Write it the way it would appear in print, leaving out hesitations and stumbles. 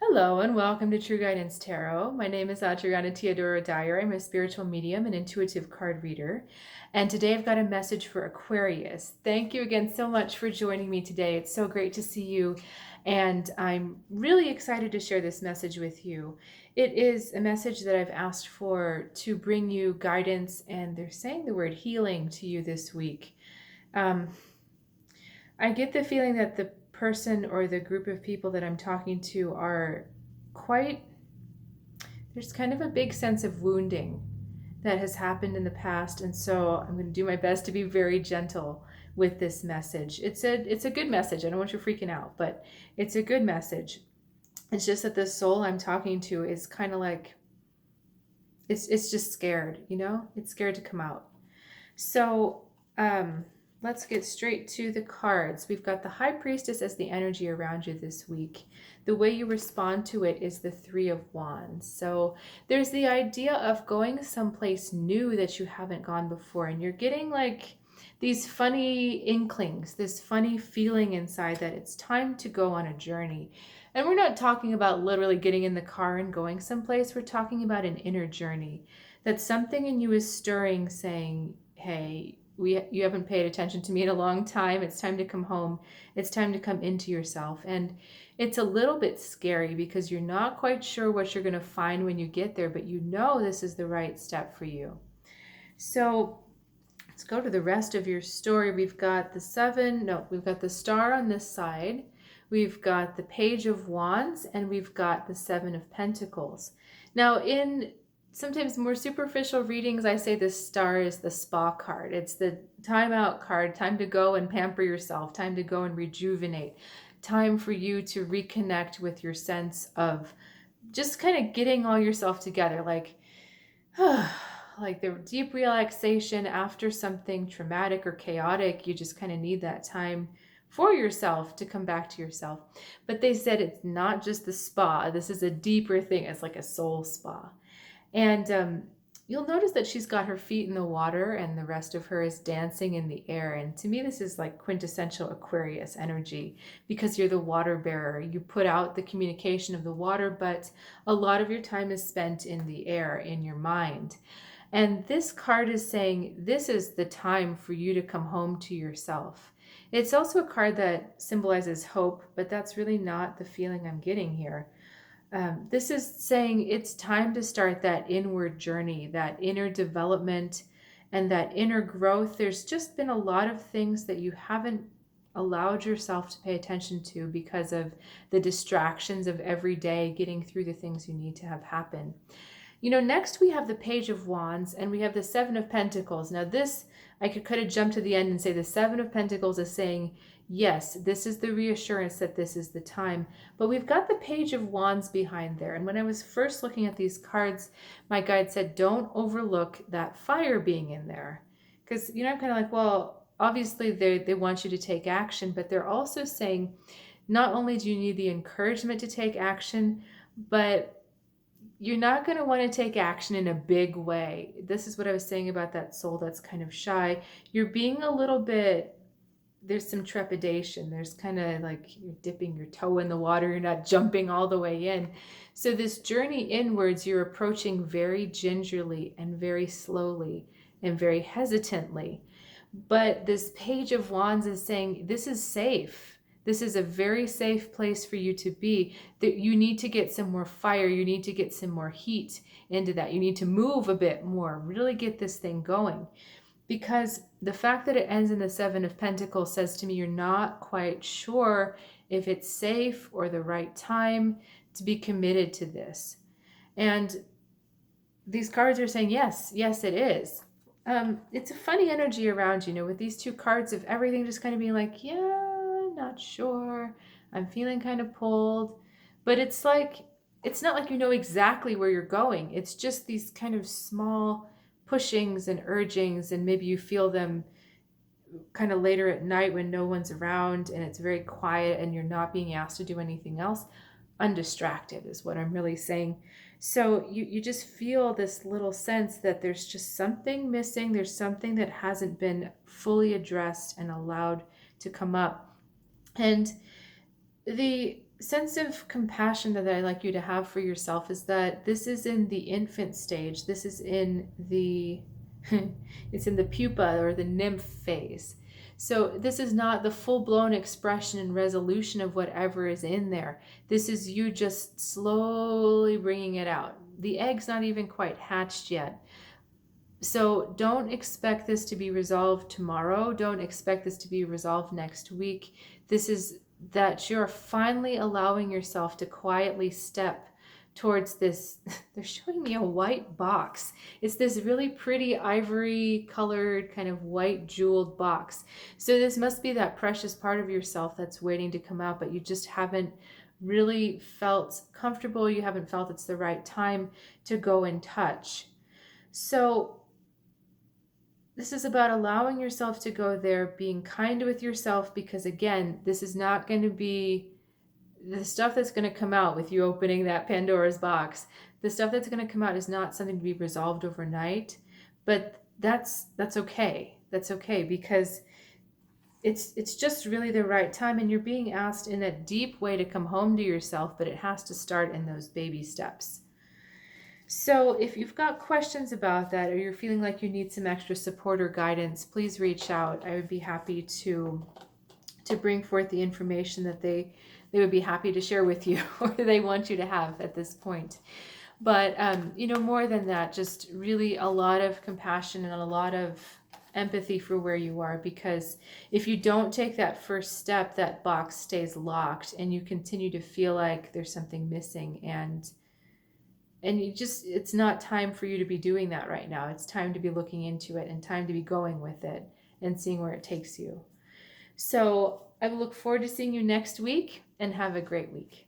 Hello and welcome to True Guidance Tarot. My name is Adriana Teodoro-Dier. I'm a spiritual medium and intuitive card reader. And today I've got a message for Aquarius. Thank you again so much for joining me today. It's so great to see you. And I'm really excited to share this message with you. It is a message that I've asked for to bring you guidance, and they're saying the word healing to you this week. I get the feeling that the person or the group of people that I'm talking to are there's kind of a big sense of wounding that has happened in the past. And so I'm going to do my best to be very gentle with this message. It's a good message. I don't want you freaking out, but it's a good message. It's just that the soul I'm talking to is kind of like, it's just scared, it's scared to come out. So, let's get straight to the cards. We've got the High Priestess as the energy around you this week. The way you respond to it is the Three of Wands. So there's the idea of going someplace new that you haven't gone before, and you're getting like these funny inklings, this funny feeling inside that it's time to go on a journey. And we're not talking about literally getting in the car and going someplace. We're talking about an inner journey. That something in you is stirring, saying, hey, you haven't paid attention to me in a long time. It's time to come home. It's time to come into yourself. And it's a little bit scary because you're not quite sure what you're going to find when you get there, but you know this is the right step for you. So let's go to the rest of your story. We've got the star on this side. We've got the Page of Wands, and we've got the Seven of Pentacles. Now, in sometimes more superficial readings, I say this star is the spa card. It's the time out card, time to go and pamper yourself, time to go and rejuvenate, time for you to reconnect with your sense of just kind of getting all yourself together, like the deep relaxation after something traumatic or chaotic. You just kind of need that time for yourself to come back to yourself. But they said it's not just the spa. This is a deeper thing. It's like a soul spa. And you'll notice that she's got her feet in the water and the rest of her is dancing in the air. And to me, this is like quintessential Aquarius energy because you're the water bearer. You put out the communication of the water, but a lot of your time is spent in the air, in your mind. And this card is saying this is the time for you to come home to yourself. It's also a card that symbolizes hope, but that's really not the feeling I'm getting here. This is saying it's time to start that inward journey, that inner development, and that inner growth. There's just been a lot of things that you haven't allowed yourself to pay attention to because of the distractions of every day, getting through the things you need to have happen. Next we have the Page of Wands and we have the Seven of Pentacles. Now this, I could kind of jump to the end and say the Seven of Pentacles is saying, yes, this is the reassurance that this is the time. But we've got the Page of Wands behind there. And when I was first looking at these cards, my guide said, don't overlook that fire being in there. Because, I'm kind of like, well, obviously they want you to take action, but they're also saying, not only do you need the encouragement to take action, but you're not going to want to take action in a big way. This is what I was saying about that soul that's kind of shy. You're being a little bit, there's some trepidation. There's kind of like you're dipping your toe in the water. You're not jumping all the way in. So this journey inwards, you're approaching very gingerly and very slowly and very hesitantly. But this Page of Wands is saying, this is safe. This is a very safe place for you to be. That you need to get some more fire. You need to get some more heat into that. You need to move a bit more, really get this thing going. Because the fact that it ends in the Seven of Pentacles says to me, you're not quite sure if it's safe or the right time to be committed to this. And these cards are saying, yes, it is. It's a funny energy around, with these two cards of everything just kind of being like, yeah, not sure. I'm feeling kind of pulled. But it's not like you know exactly where you're going. It's just these kind of small pushings and urgings, and maybe you feel them kind of later at night when no one's around and it's very quiet and you're not being asked to do anything else. Undistracted is what I'm really saying. So you just feel this little sense that there's just something missing. There's something that hasn't been fully addressed and allowed to come up. And The sense of compassion that I'd like you to have for yourself is that this is in the infant stage. This is in the it's in the pupa or the nymph phase. So this is not the full-blown expression and resolution of whatever is in there. This is you just slowly bringing it out. The egg's not even quite hatched yet. So don't expect this to be resolved tomorrow. Don't expect this to be resolved next week. This is that you're finally allowing yourself to quietly step towards this. They're showing me a white box. It's this really pretty ivory colored kind of white jeweled box. So this must be that precious part of yourself that's waiting to come out, but you just haven't really felt comfortable. You haven't felt it's the right time to go and touch. So this is about allowing yourself to go there, being kind with yourself, because again, this is not going to be the stuff that's going to come out with you opening that Pandora's box. The stuff that's going to come out is not something to be resolved overnight, but that's okay. That's okay, because it's just really the right time, and you're being asked in a deep way to come home to yourself, but it has to start in those baby steps. So if you've got questions about that, or you're feeling like you need some extra support or guidance, please reach out. I would be happy to bring forth the information that they would be happy to share with you, or they want you to have at this point. But more than that, just really a lot of compassion and a lot of empathy for where you are, because if you don't take that first step, that box stays locked and you continue to feel like there's something missing, and it's not time for you to be doing that right now. It's time to be looking into it and time to be going with it and seeing where it takes you. So I look forward to seeing you next week, and have a great week.